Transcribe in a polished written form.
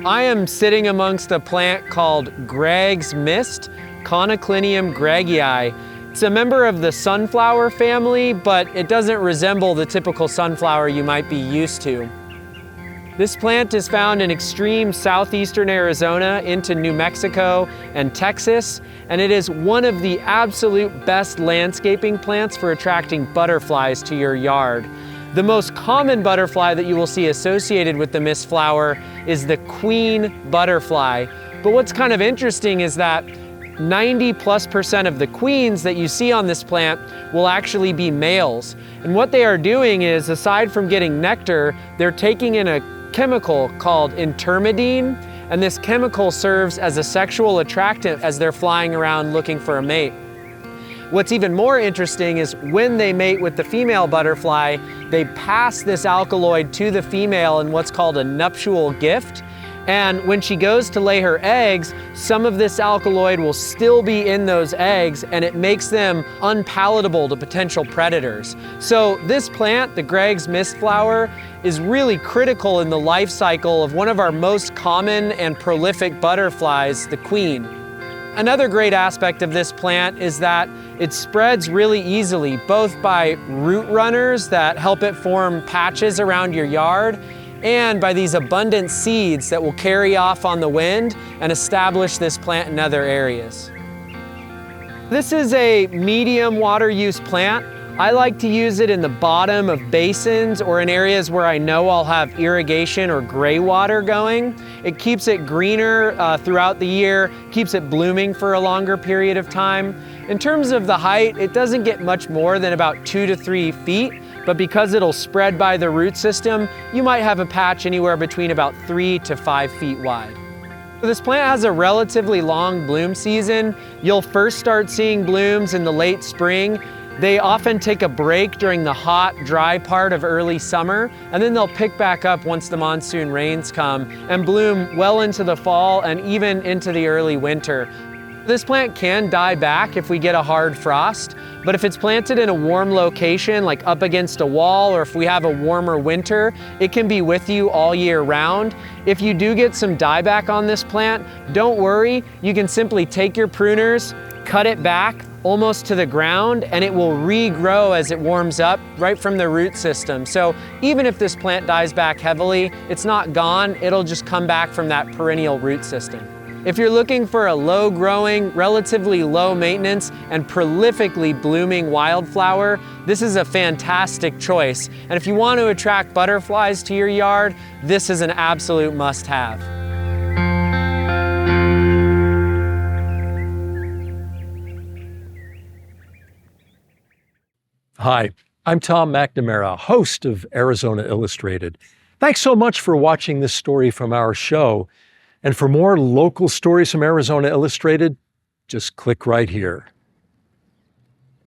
I am sitting amongst a plant called Gregg's mist, Conoclinium greggii. It's a member of the sunflower family, but it doesn't resemble the typical sunflower you might be used to. This plant is found in extreme southeastern Arizona into New Mexico and Texas, and it is one of the absolute best landscaping plants for attracting butterflies to your yard. The most common butterfly that you will see associated with the Mistflower is the queen butterfly. But what's kind of interesting is that 90+% of the queens that you see on this plant will actually be males. And what they are doing is, aside from getting nectar, they're taking in a chemical called intermedine, and this chemical serves as a sexual attractant as they're flying around looking for a mate. What's even more interesting is when they mate with the female butterfly, they pass this alkaloid to the female in what's called a nuptial gift. And when she goes to lay her eggs, some of this alkaloid will still be in those eggs, and it makes them unpalatable to potential predators. So this plant, the Gregg's Mistflower, is really critical in the life cycle of one of our most common and prolific butterflies, the queen. Another great aspect of this plant is that it spreads really easily, both by root runners that help it form patches around your yard, and by these abundant seeds that will carry off on the wind and establish this plant in other areas. This is a medium water use plant. I like to use it in the bottom of basins or in areas where I know I'll have irrigation or gray water going. It keeps it greener throughout the year, keeps it blooming for a longer period of time. In terms of the height, it doesn't get much more than about 2 to 3 feet, but because it'll spread by the root system, you might have a patch anywhere between about 3 to 5 feet wide. This plant has a relatively long bloom season. You'll first start seeing blooms in the late spring. They often take a break during the hot, dry part of early summer, and then they'll pick back up once the monsoon rains come and bloom well into the fall and even into the early winter. This plant can die back if we get a hard frost, but if it's planted in a warm location, like up against a wall, or if we have a warmer winter, it can be with you all year round. If you do get some dieback on this plant, don't worry. You can simply take your pruners, cut it back almost to the ground, and it will regrow as it warms up right from the root system. So even if this plant dies back heavily, it's not gone. It'll just come back from that perennial root system. If you're looking for a low-growing, relatively low-maintenance, and prolifically blooming wildflower, this is a fantastic choice. And if you want to attract butterflies to your yard, this is an absolute must-have. Hi, I'm Tom McNamara, host of Arizona Illustrated. Thanks so much for watching this story from our show. And for more local stories from Arizona Illustrated, just click right here.